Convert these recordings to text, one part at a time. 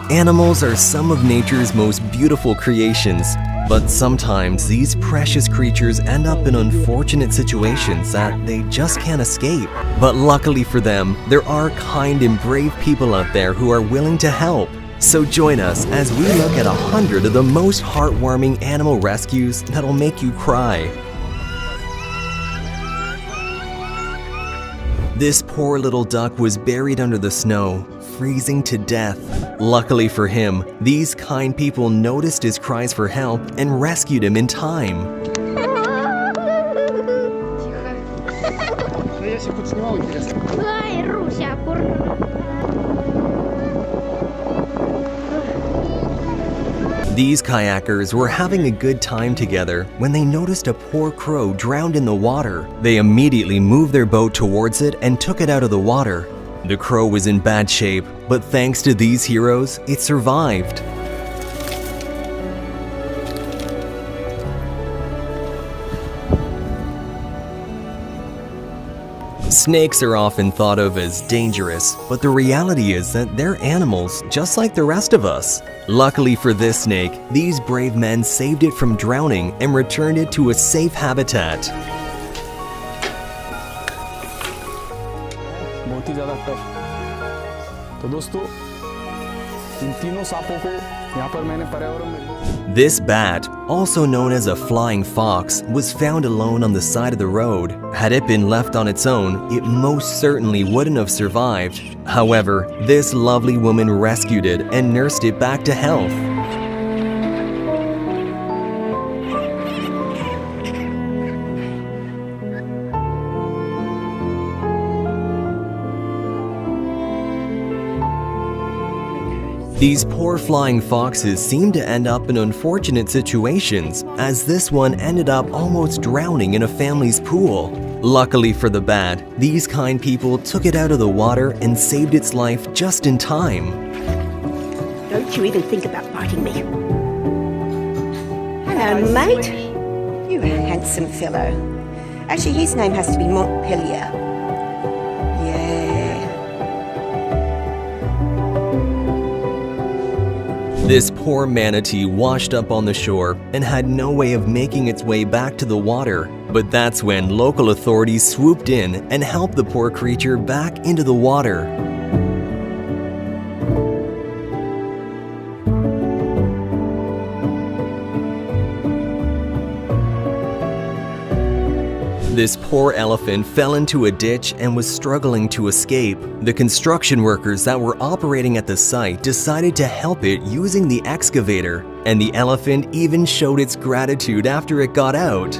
Animals are some of nature's most beautiful creations, but sometimes these precious creatures end up in unfortunate situations that they just can't escape. But luckily for them, there are kind and brave people out there who are willing to help. So join us as we look at 100 of the most heartwarming animal rescues that'll make you cry. This poor little duck was buried under the snow, freezing to death. Luckily for him, these kind people noticed his cries for help and rescued him in time. These kayakers were having a good time together when they noticed a poor crow drowned in the water. They immediately moved their boat towards it and took it out of the water. The crow was in bad shape, but thanks to these heroes, it survived. Snakes are often thought of as dangerous, but the reality is that they're animals just like the rest of us. Luckily for this snake, these brave men saved it from drowning and returned it to a safe habitat. बहुत ही ज़्यादा tough. तो दोस्तों, इन तीनों सांपों को यहाँ पर मैंने पर्यावरण में This bat, also known as a flying fox, was found alone on the side of the road. Had it been left on its own, it most certainly wouldn't have survived. However, this lovely woman rescued it and nursed it back to health. These poor flying foxes seem to end up in unfortunate situations, as this one ended up almost drowning in a family's pool. Luckily for the bat, these kind people took it out of the water and saved its life just in time. Don't you even think about biting me. Hello, mate. You handsome fellow. Actually, his name has to be Montpellier. This poor manatee washed up on the shore and had no way of making its way back to the water. But that's when local authorities swooped in and helped the poor creature back into the water. This poor elephant fell into a ditch and was struggling to escape. The construction workers that were operating at the site decided to help it using the excavator, and the elephant even showed its gratitude after it got out.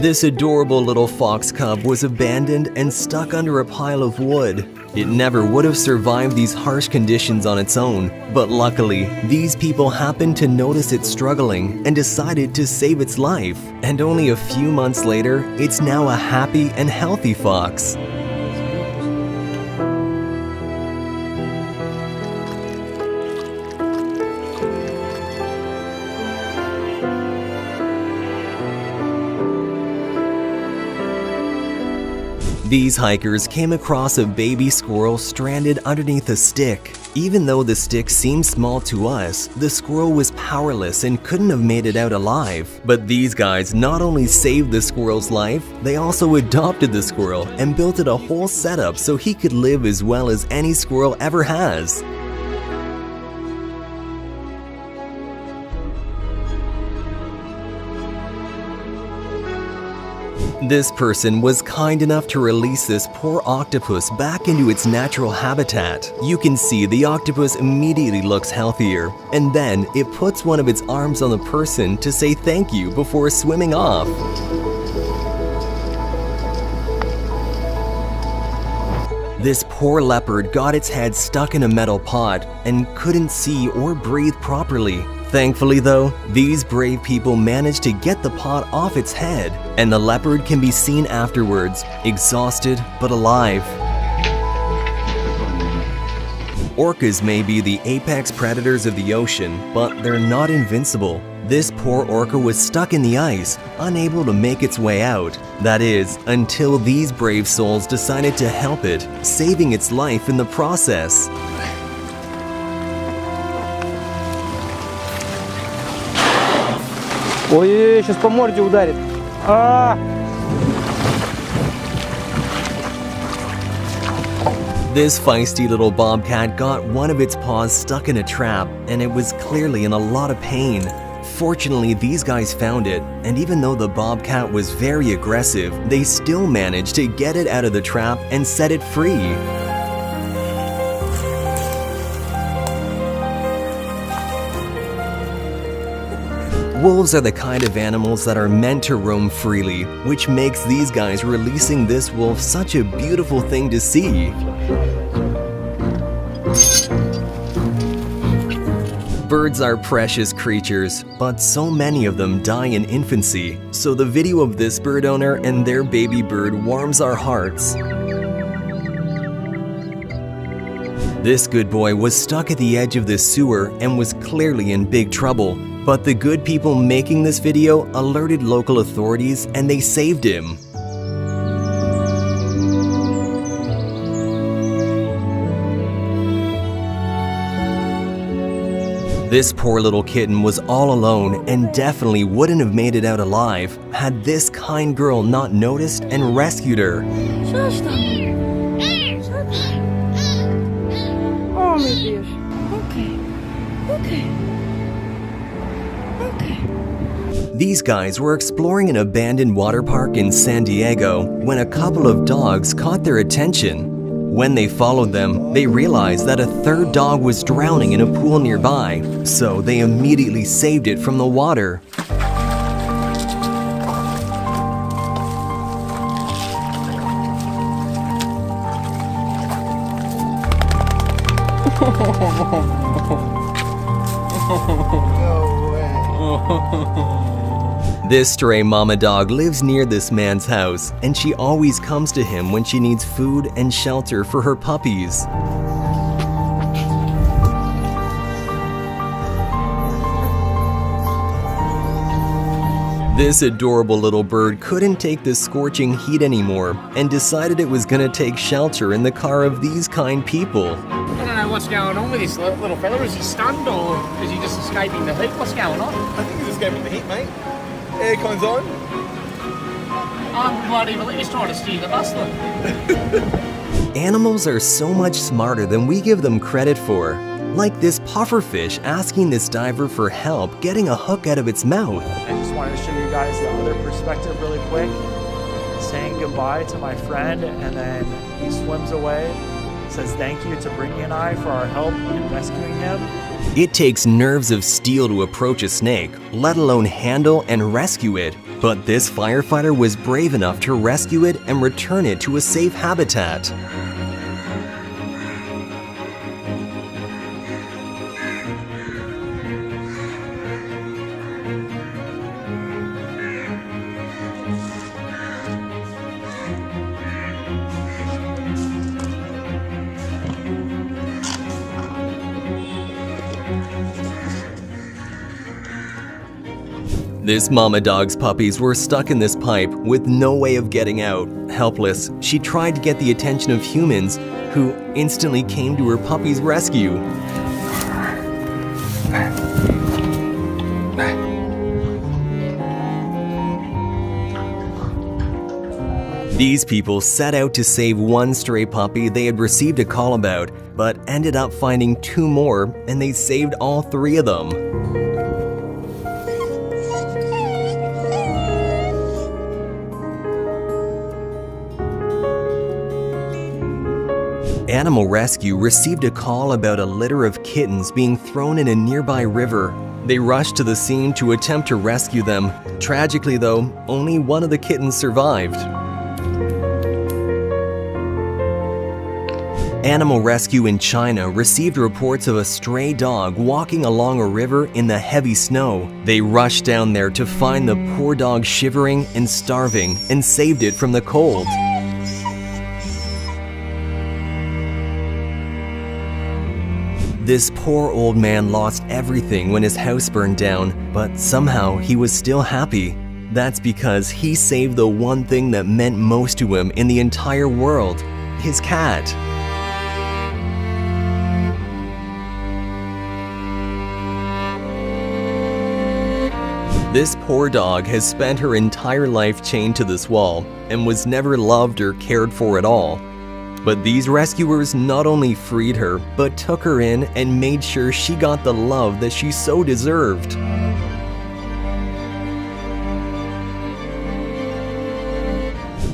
This adorable little fox cub was abandoned and stuck under a pile of wood. It never would have survived these harsh conditions on its own, but luckily, these people happened to notice it struggling and decided to save its life. And only a few months later, it's now a happy and healthy fox. These hikers came across a baby squirrel stranded underneath a stick. Even though the stick seemed small to us, the squirrel was powerless and couldn't have made it out alive. But these guys not only saved the squirrel's life, they also adopted the squirrel and built it a whole setup so he could live as well as any squirrel ever has. This person was kind enough to release this poor octopus back into its natural habitat. You can see the octopus immediately looks healthier, and then it puts one of its arms on the person to say thank you before swimming off. This poor leopard got its head stuck in a metal pot and couldn't see or breathe properly. Thankfully though, these brave people managed to get the pot off its head, and the leopard can be seen afterwards, exhausted but alive. Orcas may be the apex predators of the ocean, but they're not invincible. This poor orca was stuck in the ice, unable to make its way out. That is, until these brave souls decided to help it, saving its life in the process. Ой, сейчас по морде ударит. This feisty little bobcat got one of its paws stuck in a trap, and it was clearly in a lot of pain. Fortunately, these guys found it, and even though the bobcat was very aggressive, they still managed to get it out of the trap and set it free. Wolves are the kind of animals that are meant to roam freely, which makes these guys releasing this wolf such a beautiful thing to see. Birds are precious creatures, but so many of them die in infancy, so the video of this bird owner and their baby bird warms our hearts. This good boy was stuck at the edge of the sewer and was clearly in big trouble, but the good people making this video alerted local authorities and they saved him. This poor little kitten was all alone and definitely wouldn't have made it out alive had this kind girl not noticed and rescued her. Oh, meu Deus. Okay. These guys were exploring an abandoned water park in San Diego when a couple of dogs caught their attention. When they followed them, they realized that a third dog was drowning in a pool nearby, so they immediately saved it from the water. This stray mama dog lives near this man's house, and she always comes to him when she needs food and shelter for her puppies. This adorable little bird couldn't take the scorching heat anymore and decided it was gonna take shelter in the car of these kind people. I don't know what's going on with this little fella. Is he stunned or is he just escaping the heat? What's going on? I think he's escaping the heat, mate. Aircon's on. Unbelievable. He's trying to steer the bus then. Animals are so much smarter than we give them credit for. Like this pufferfish asking this diver for help getting a hook out of its mouth. I just wanted to show you guys the other perspective really quick. Saying goodbye to my friend, and then he swims away. Says thank you to Brittany and I for our help in rescuing him. It takes nerves of steel to approach a snake, let alone handle and rescue it. But this firefighter was brave enough to rescue it and return it to a safe habitat. This mama dog's puppies were stuck in this pipe with no way of getting out. Helpless, she tried to get the attention of humans, who instantly came to her puppy's rescue. These people set out to save one stray puppy they had received a call about, but ended up finding two more, and they saved all three of them. Animal Rescue received a call about a litter of kittens being thrown in a nearby river. They rushed to the scene to attempt to rescue them. Tragically though, only one of the kittens survived. Animal Rescue in China received reports of a stray dog walking along a river in the heavy snow. They rushed down there to find the poor dog shivering and starving and saved it from the cold. This poor old man lost everything when his house burned down, but somehow he was still happy. That's because he saved the one thing that meant most to him in the entire world, his cat. This poor dog has spent her entire life chained to this wall and was never loved or cared for at all. But these rescuers not only freed her, but took her in and made sure she got the love that she so deserved.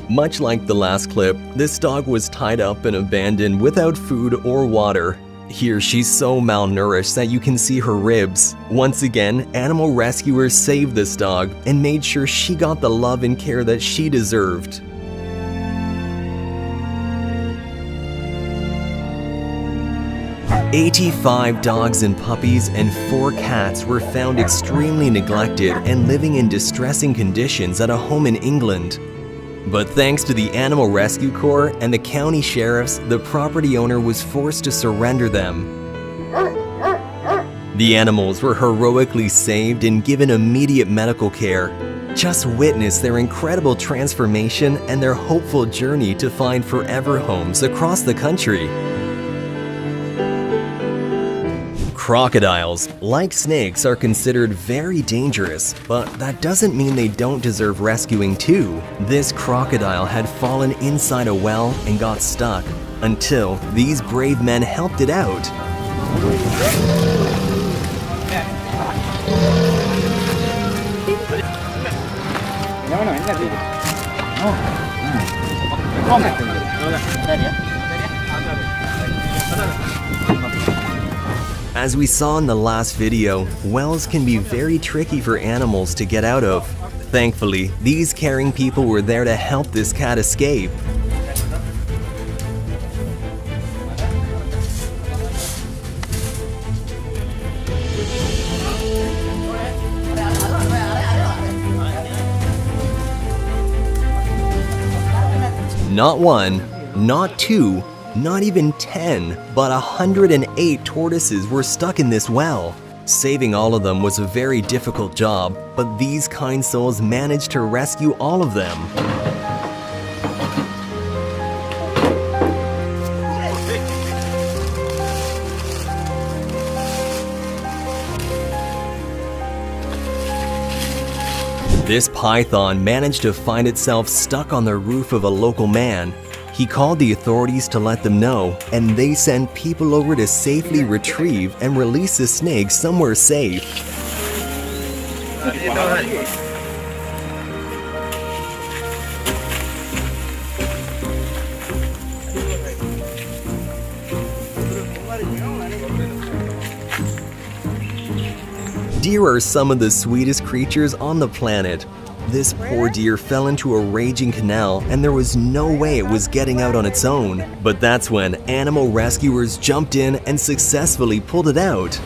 Much like the last clip, this dog was tied up and abandoned without food or water. Here she's so malnourished that you can see her ribs. Once again, animal rescuers saved this dog and made sure she got the love and care that she deserved. "85 dogs and puppies and 4 cats were found extremely neglected and living in distressing conditions at a home in England. But thanks to the Animal Rescue Corps and the county sheriffs, the property owner was forced to surrender them. The animals were heroically saved and given immediate medical care. Just witness their incredible transformation and their hopeful journey to find forever homes across the country." Crocodiles, like snakes, are considered very dangerous, but that doesn't mean they don't deserve rescuing too. This crocodile had fallen inside a well and got stuck, until these brave men helped it out. As we saw in the last video, wells can be very tricky for animals to get out of. Thankfully, these caring people were there to help this cat escape. Not one, not two, not even 10, but 108 tortoises were stuck in this well. Saving all of them was a very difficult job, but these kind souls managed to rescue all of them. This python managed to find itself stuck on the roof of a local man. He called the authorities to let them know, and they sent people over to safely retrieve and release the snake somewhere safe. Deer are some of the sweetest creatures on the planet. This poor deer fell into a raging canal and there was no way it was getting out on its own. But that's when animal rescuers jumped in and successfully pulled it out.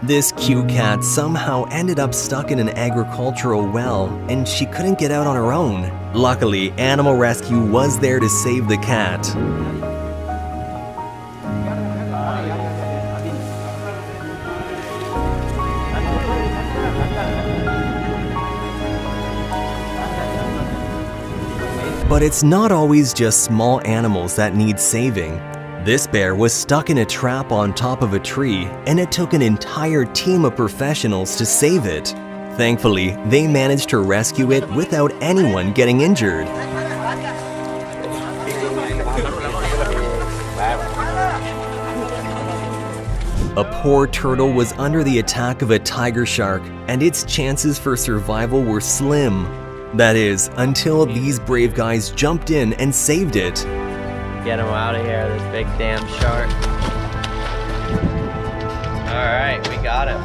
This cute cat somehow ended up stuck in an agricultural well and she couldn't get out on her own. Luckily, Animal Rescue was there to save the cat. But it's not always just small animals that need saving. This bear was stuck in a trap on top of a tree, and it took an entire team of professionals to save it. Thankfully, they managed to rescue it without anyone getting injured. A poor turtle was under the attack of a tiger shark, and its chances for survival were slim. That is, until these brave guys jumped in and saved it. Get him out of here, this big damn shark. Alright, we got him.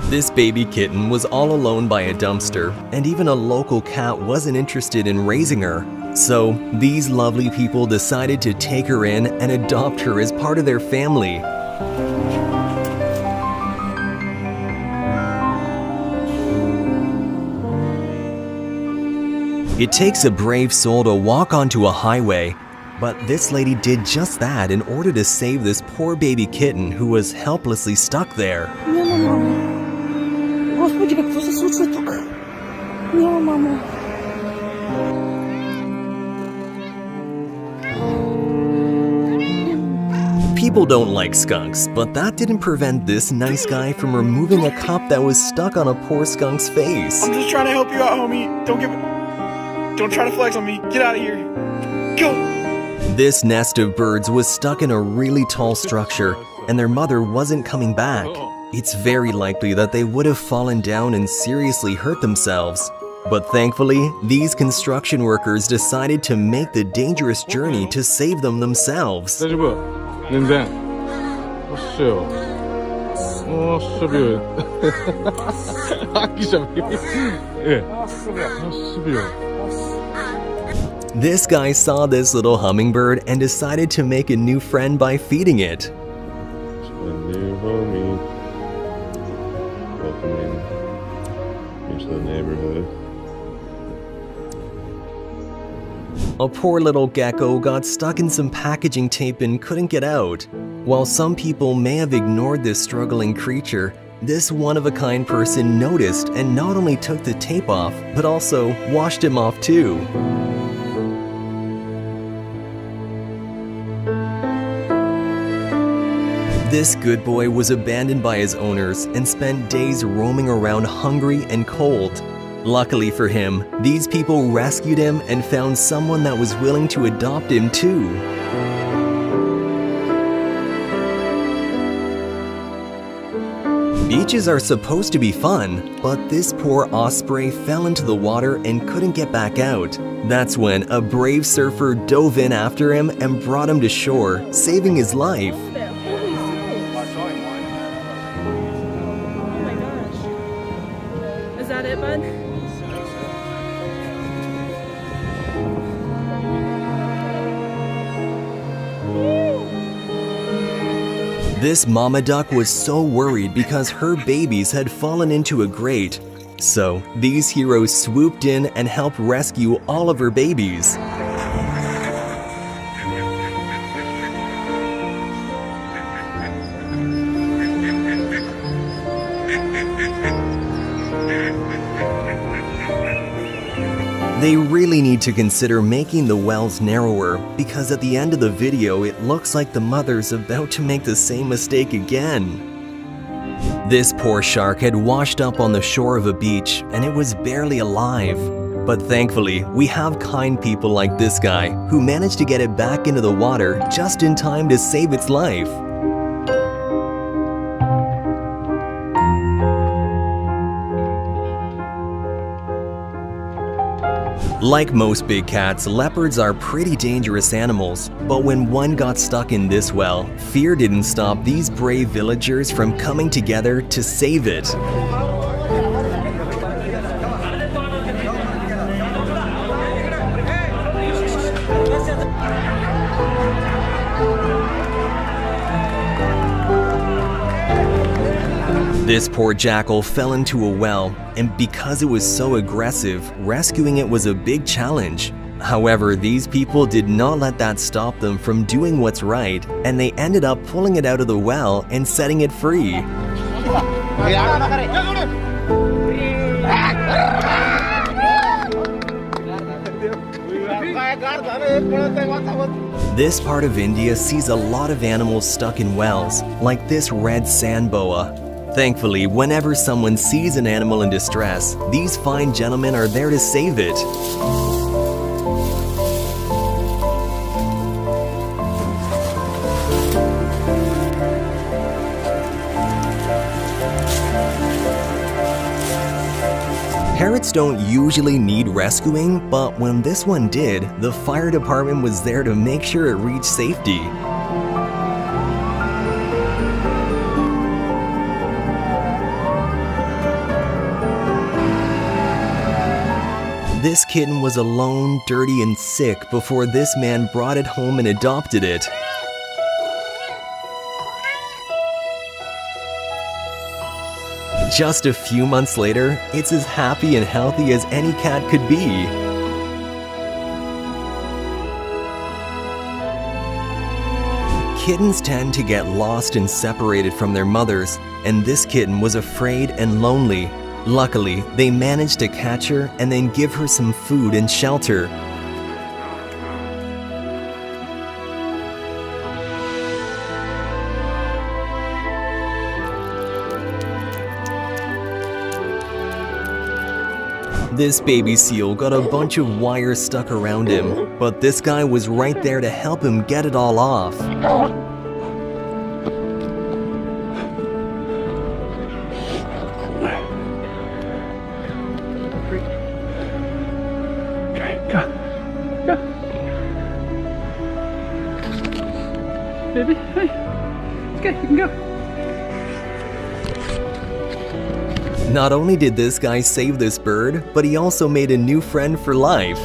This baby kitten was all alone by a dumpster, and even a local cat wasn't interested in raising her. So, these lovely people decided to take her in and adopt her as part of their family. It takes a brave soul to walk onto a highway, but this lady did just that in order to save this poor baby kitten who was helplessly stuck there. Мама, мама. Господи, как просто случилось только. Мама, мама. People don't like skunks, but that didn't prevent this nice guy from removing a cup that was stuck on a poor skunk's face. I'm just trying to help you out, homie. Don't try to flex on me. Get out of here. Go. This nest of birds was stuck in a really tall structure, and their mother wasn't coming back. It's very likely that they would have fallen down and seriously hurt themselves. But thankfully, these construction workers decided to make the dangerous journey to save them themselves. Lindsay. Show. Oh, show. This guy saw this little hummingbird and decided to make a new friend by feeding it. A new homie. Welcoming into the neighborhood. A poor little gecko got stuck in some packaging tape and couldn't get out. While some people may have ignored this struggling creature, this one-of-a-kind person noticed and not only took the tape off, but also washed him off too. This good boy was abandoned by his owners and spent days roaming around hungry and cold. Luckily for him, these people rescued him and found someone that was willing to adopt him too. Beaches are supposed to be fun, but this poor osprey fell into the water and couldn't get back out. That's when a brave surfer dove in after him and brought him to shore, saving his life. Oh my gosh. Is that it, bud? This mama duck was so worried because her babies had fallen into a grate. So these heroes swooped in and helped rescue all of her babies. They really need to consider making the wells narrower because at the end of the video it looks like the mother's about to make the same mistake again. This poor shark had washed up on the shore of a beach and it was barely alive. But thankfully, we have kind people like this guy who managed to get it back into the water just in time to save its life. Like most big cats, leopards are pretty dangerous animals, but when one got stuck in this well, fear didn't stop these brave villagers from coming together to save it. This poor jackal fell into a well, and because it was so aggressive, rescuing it was a big challenge. However, these people did not let that stop them from doing what's right, and they ended up pulling it out of the well and setting it free. This part of India sees a lot of animals stuck in wells, like this red sand boa. Thankfully, whenever someone sees an animal in distress, these fine gentlemen are there to save it. Parrots don't usually need rescuing, but when this one did, the fire department was there to make sure it reached safety. This kitten was alone, dirty, and sick before this man brought it home and adopted it. Just a few months later, it's as happy and healthy as any cat could be. kittens tend to get lost and separated from their mothers, and this kitten was afraid and lonely. Luckily, they managed to catch her and then give her some food and shelter. This baby seal got a bunch of wires stuck around him, but this guy was right there to help him get it all off. Okay, go. Go. Baby, hey. It's okay, you can go. Not only did this guy save this bird, but he also made a new friend for life.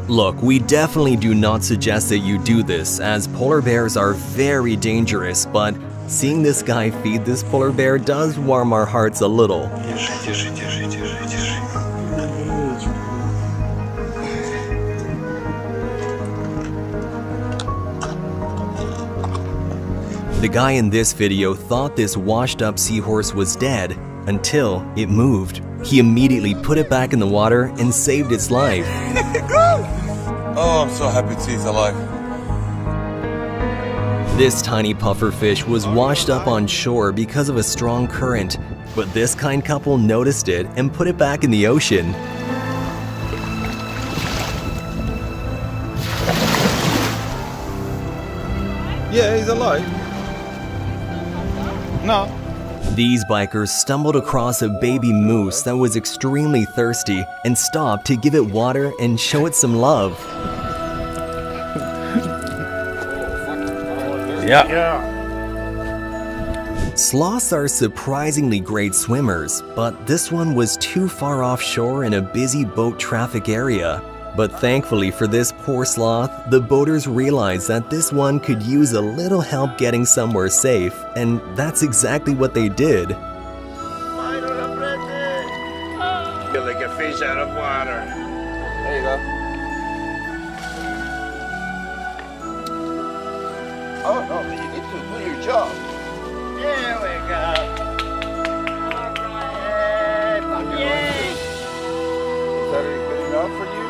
Look, we definitely do not suggest that you do this, as polar bears are very dangerous, but seeing this guy feed this polar bear does warm our hearts a little. The guy in this video thought this washed-up seahorse was dead until it moved. He immediately put it back in the water and saved its life. Oh, I'm so happy to see he's alive. This tiny pufferfish was washed up on shore because of a strong current, but this kind couple noticed it and put it back in the ocean. Yeah, he's alive. No. These bikers stumbled across a baby moose that was extremely thirsty and stopped to give it water and show it some love. Yeah. Sloths are surprisingly great swimmers, but this one was too far offshore in a busy boat traffic area. But thankfully for this poor sloth, the boaters realized that this one could use a little help getting somewhere safe, and that's exactly what they did. Feel like a fish out of water. There you go. Oh no, you need to do your job. There we go. All right. Yay. Is that good enough for you?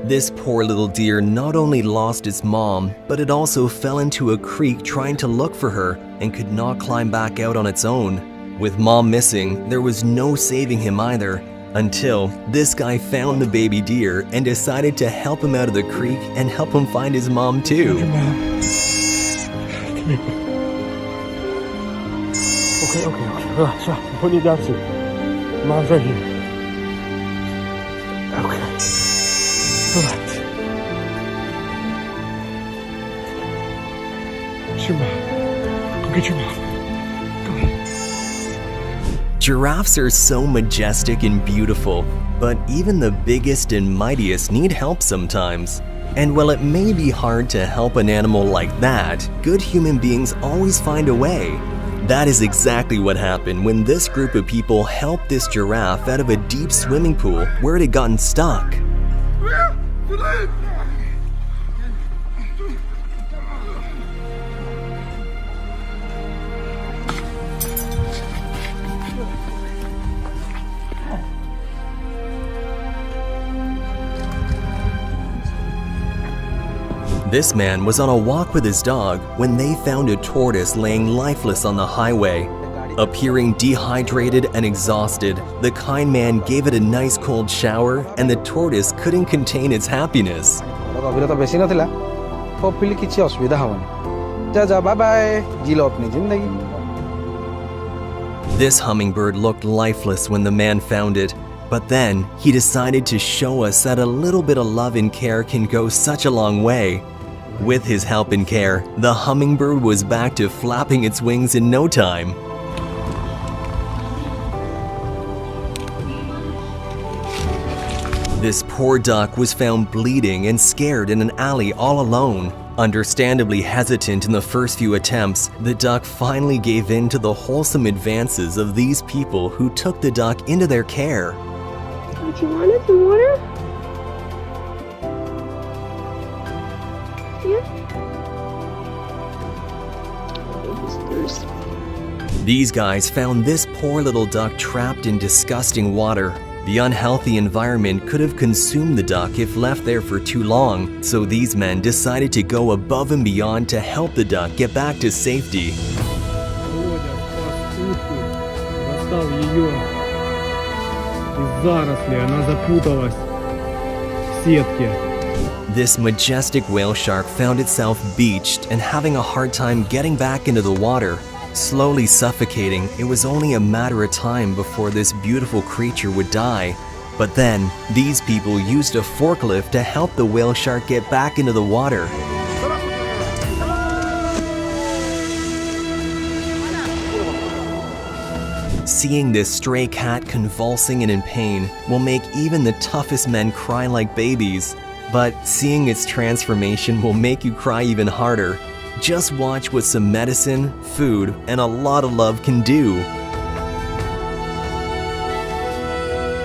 This poor little deer not only lost its mom, but it also fell into a creek trying to look for her and could not climb back out on its own. With mom missing, there was no saving him either, until this guy found the baby deer and decided to help him out of the creek and help him find his mom too. Okay. Relax. I'm putting you down soon. Mom's right here. Okay. Relax. It's your mom. Go get your mom. Go ahead. Giraffes are so majestic and beautiful, but even the biggest and mightiest need help sometimes. And while it may be hard to help an animal like that, good human beings always find a way. That is exactly what happened when this group of people helped this giraffe out of a deep swimming pool where it had gotten stuck. This man was on a walk with his dog when they found a tortoise laying lifeless on the highway. Appearing dehydrated and exhausted, the kind man gave it a nice cold shower and the tortoise couldn't contain its happiness. This hummingbird looked lifeless when the man found it, but then he decided to show us that a little bit of love and care can go such a long way. With his help and care, the hummingbird was back to flapping its wings in no time. This poor duck was found bleeding and scared in an alley all alone. Understandably hesitant in the first few attempts, the duck finally gave in to the wholesome advances of these people who took the duck into their care. Don't you want it, some water? These guys found this poor little duck trapped in disgusting water. The unhealthy environment could have consumed the duck if left there for too long, so these men decided to go above and beyond to help the duck get back to safety. Володя спас утку, достал ее из зарослей, она запуталась в сетке. This majestic whale shark found itself beached and having a hard time getting back into the water. Slowly suffocating, it was only a matter of time before this beautiful creature would die. But then, these people used a forklift to help the whale shark get back into the water. Seeing this stray cat convulsing and in pain will make even the toughest men cry like babies. But seeing its transformation will make you cry even harder. Just watch what some medicine, food, and a lot of love can do.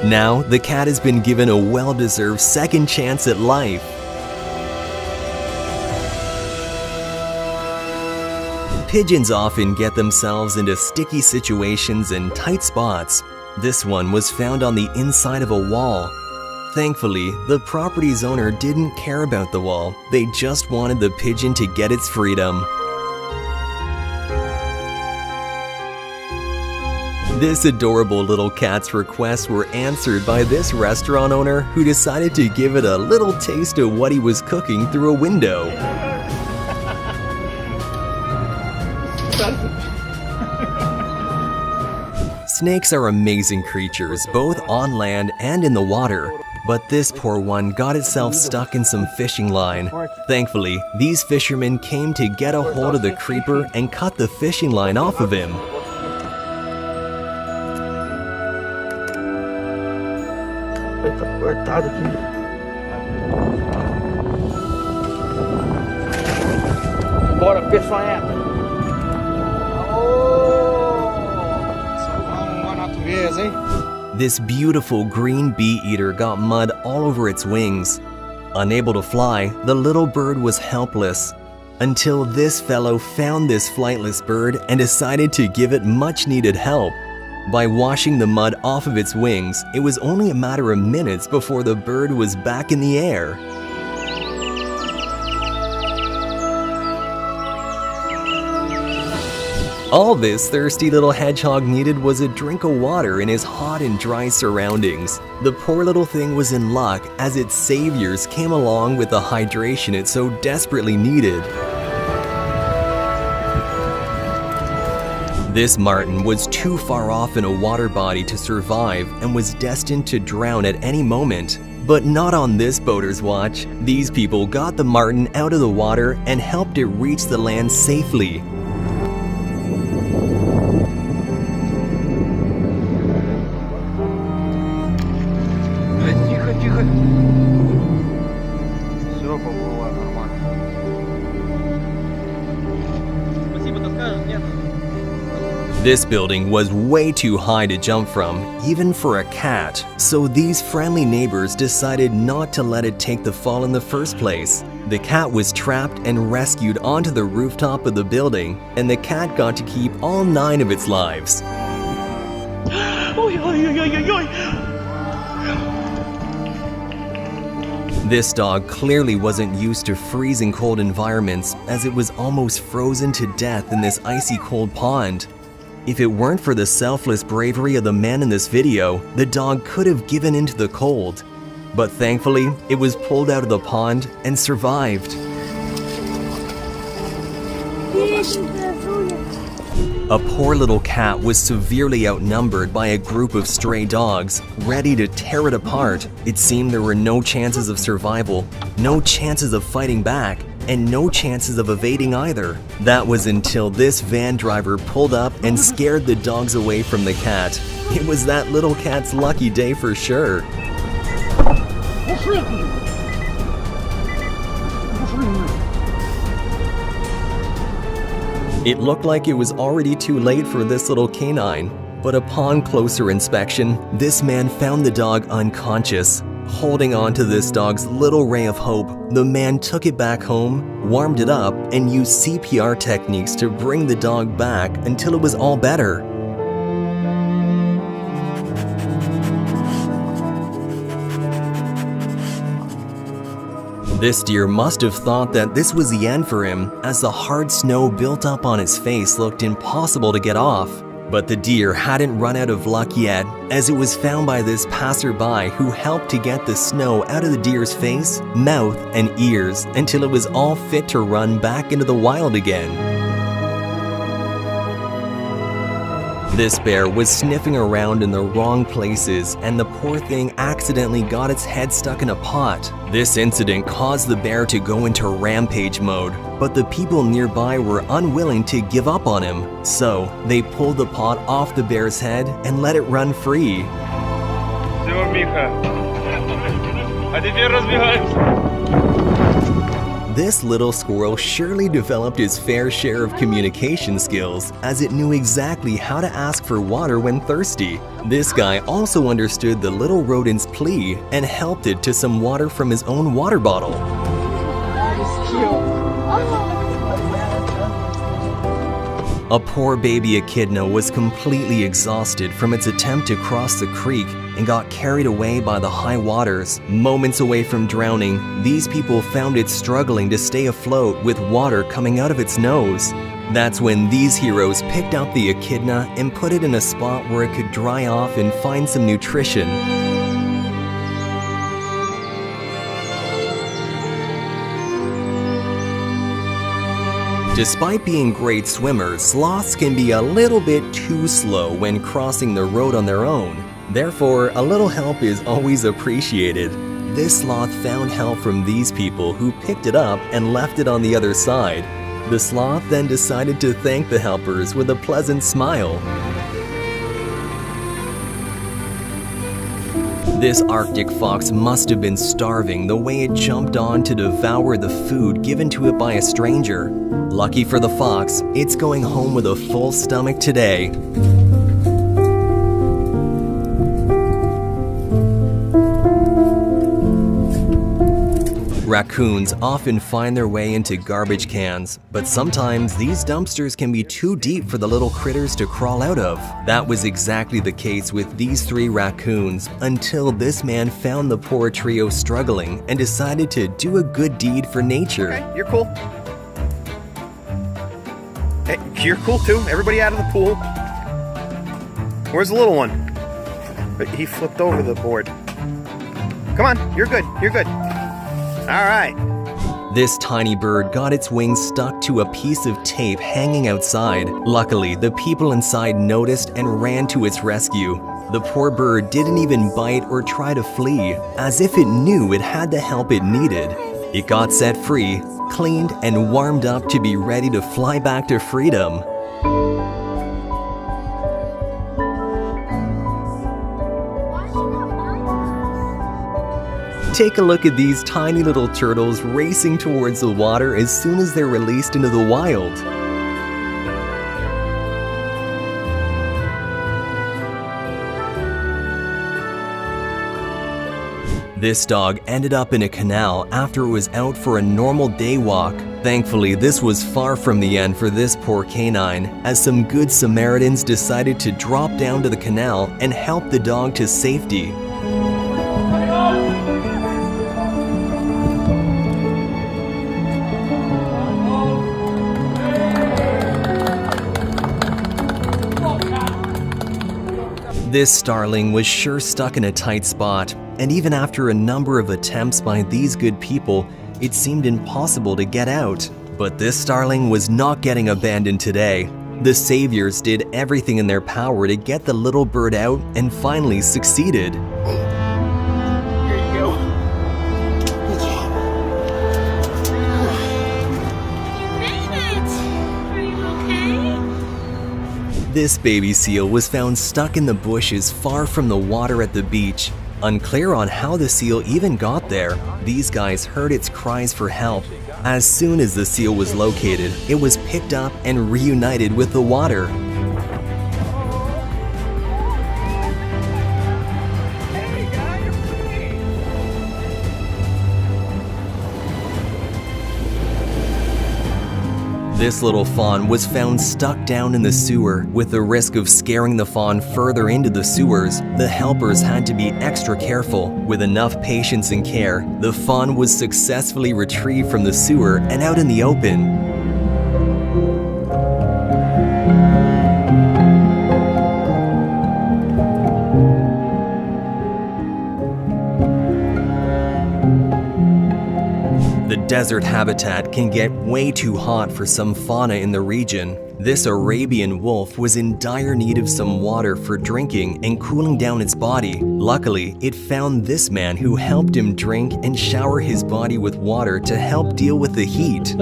Now, the cat has been given a well-deserved second chance at life. Pigeons often get themselves into sticky situations and tight spots. This one was found on the inside of a wall. Thankfully, the property's owner didn't care about the wall. They just wanted the pigeon to get its freedom. This adorable little cat's requests were answered by this restaurant owner who decided to give it a little taste of what he was cooking through a window. Snakes are amazing creatures, both on land and in the water. But this poor one got itself stuck in some fishing line. Thankfully, these fishermen came to get a hold of the creeper and cut the fishing line off of him. Bora, pessoal. This beautiful green bee-eater got mud all over its wings. Unable to fly, the little bird was helpless. Until this fellow found this flightless bird and decided to give it much-needed help. By washing the mud off of its wings, it was only a matter of minutes before the bird was back in the air. All this thirsty little hedgehog needed was a drink of water in his hot and dry surroundings. The poor little thing was in luck as its saviors came along with the hydration it so desperately needed. This martin was too far off in a water body to survive and was destined to drown at any moment. But not on this boater's watch. These people got the martin out of the water and helped it reach the land safely. This building was way too high to jump from, even for a cat, so these friendly neighbors decided not to let it take the fall in the first place. The cat was trapped and rescued onto the rooftop of the building, and the cat got to keep all 9 of its lives. This dog clearly wasn't used to freezing cold environments, as it was almost frozen to death in this icy cold pond. If it weren't for the selfless bravery of the man in this video, the dog could have given into the cold. But thankfully, it was pulled out of the pond and survived. A poor little cat was severely outnumbered by a group of stray dogs, ready to tear it apart. It seemed there were no chances of survival, no chances of fighting back, and no chances of evading either. That was until this van driver pulled up and scared the dogs away from the cat. It was that little cat's lucky day for sure. It looked like it was already too late for this little canine, but upon closer inspection, this man found the dog unconscious, Holding on to this dog's little ray of hope, the man took it back home, warmed it up, and used CPR techniques to bring the dog back until it was all better. This deer must have thought that this was the end for him, as the hard snow built up on his face looked impossible to get off. But the deer hadn't run out of luck yet, as it was found by this passerby who helped to get the snow out of the deer's face, mouth, and ears until it was all fit to run back into the wild again. This bear was sniffing around in the wrong places, and the poor thing accidentally got its head stuck in a pot. This incident caused the bear to go into rampage mode, but the people nearby were unwilling to give up on him, so they pulled the pot off the bear's head and let it run free. This little squirrel surely developed its fair share of communication skills, as it knew exactly how to ask for water when thirsty. This guy also understood the little rodent's plea and helped it to some water from his own water bottle. That is cute. A poor baby echidna was completely exhausted from its attempt to cross the creek and got carried away by the high waters. Moments away from drowning, these people found it struggling to stay afloat with water coming out of its nose. That's when these heroes picked up the echidna and put it in a spot where it could dry off and find some nutrition. Despite being great swimmers, sloths can be a little bit too slow when crossing the road on their own. Therefore, a little help is always appreciated. This sloth found help from these people who picked it up and left it on the other side. The sloth then decided to thank the helpers with a pleasant smile. This Arctic fox must have been starving the way it jumped on to devour the food given to it by a stranger. Lucky for the fox, it's going home with a full stomach today. Raccoons often find their way into garbage cans, but sometimes these dumpsters can be too deep for the little critters to crawl out of. That was exactly the case with these 3 raccoons, until this man found the poor trio struggling and decided to do a good deed for nature. Okay, you're cool. Hey, you're cool too. Everybody out of the pool. Where's the little one? He flipped over the board. Come on, you're good. You're good. All right. This tiny bird got its wings stuck to a piece of tape hanging outside. Luckily, the people inside noticed and ran to its rescue. The poor bird didn't even bite or try to flee, as if it knew it had the help it needed. It got set free, cleaned, and warmed up to be ready to fly back to freedom. Take a look at these tiny little turtles racing towards the water as soon as they're released into the wild. This dog ended up in a canal after it was out for a normal day walk. Thankfully, this was far from the end for this poor canine, as some good Samaritans decided to drop down to the canal and help the dog to safety. This starling was sure stuck in a tight spot, and even after a number of attempts by these good people, it seemed impossible to get out. But this starling was not getting abandoned today. The saviors did everything in their power to get the little bird out and finally succeeded. Here you go. You made it! Are you okay? This baby seal was found stuck in the bushes far from the water at the beach. Unclear on how the seal even got there, these guys heard its cries for help. As soon as the seal was located, it was picked up and reunited with the water. This little fawn was found stuck down in the sewer. With the risk of scaring the fawn further into the sewers, the helpers had to be extra careful. With enough patience and care, the fawn was successfully retrieved from the sewer and out in the open. The desert habitat can get way too hot for some fauna in the region. This Arabian wolf was in dire need of some water for drinking and cooling down its body. Luckily, it found this man who helped him drink and shower his body with water to help deal with the heat.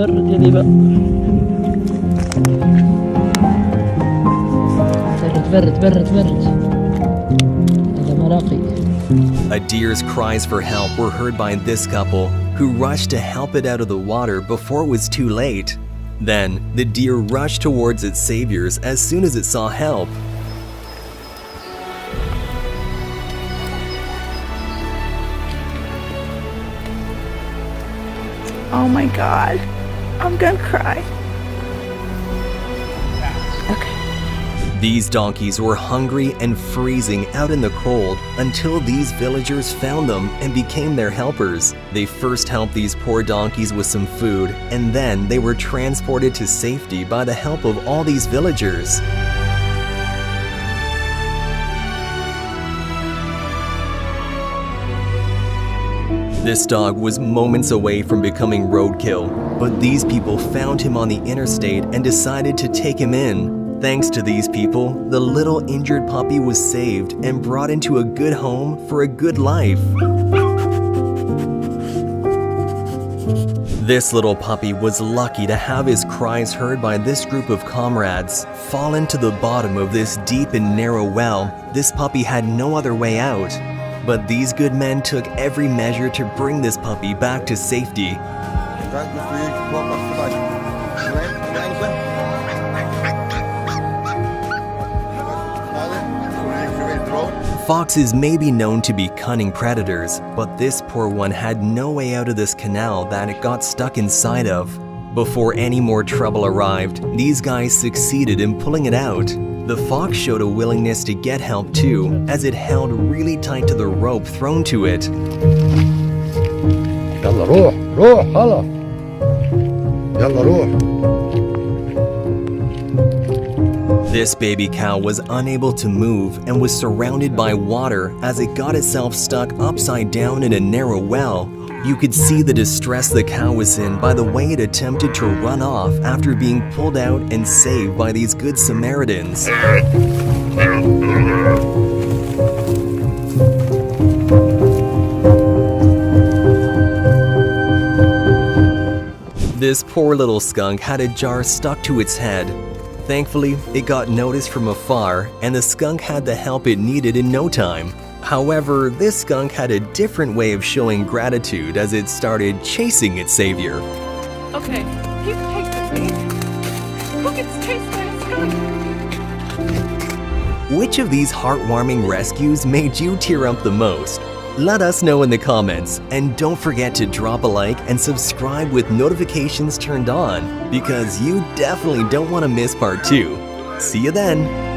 A deer's cries for help were heard by this couple, who rushed to help it out of the water before it was too late. Then, the deer rushed towards its saviors as soon as it saw help. Oh my God, I'm gonna cry. These donkeys were hungry and freezing out in the cold until these villagers found them and became their helpers. They first helped these poor donkeys with some food, and then they were transported to safety by the help of all these villagers. This dog was moments away from becoming roadkill, but these people found him on the interstate and decided to take him in. Thanks to these people, the little injured puppy was saved and brought into a good home for a good life. This little puppy was lucky to have his cries heard by this group of comrades. Fallen to the bottom of this deep and narrow well, this puppy had no other way out. But these good men took every measure to bring this puppy back to safety. Foxes may be known to be cunning predators, but this poor one had no way out of this canal that it got stuck inside of. Before any more trouble arrived, these guys succeeded in pulling it out. The fox showed a willingness to get help too, as it held really tight to the rope thrown to it. يلا روح روح هلا يلا روح. This baby cow was unable to move and was surrounded by water as it got itself stuck upside down in a narrow well. You could see the distress the cow was in by the way it attempted to run off after being pulled out and saved by these good Samaritans. This poor little skunk had a jar stuck to its head. Thankfully, it got noticed from afar, and the skunk had the help it needed in no time. However, this skunk had a different way of showing gratitude as it started chasing its savior. Okay, he's chasing me. Who gets chased by a skunk? Which of these heartwarming rescues made you tear up the most? Let us know in the comments, and don't forget to drop a like and subscribe with notifications turned on, because you definitely don't want to miss part 2. See you then!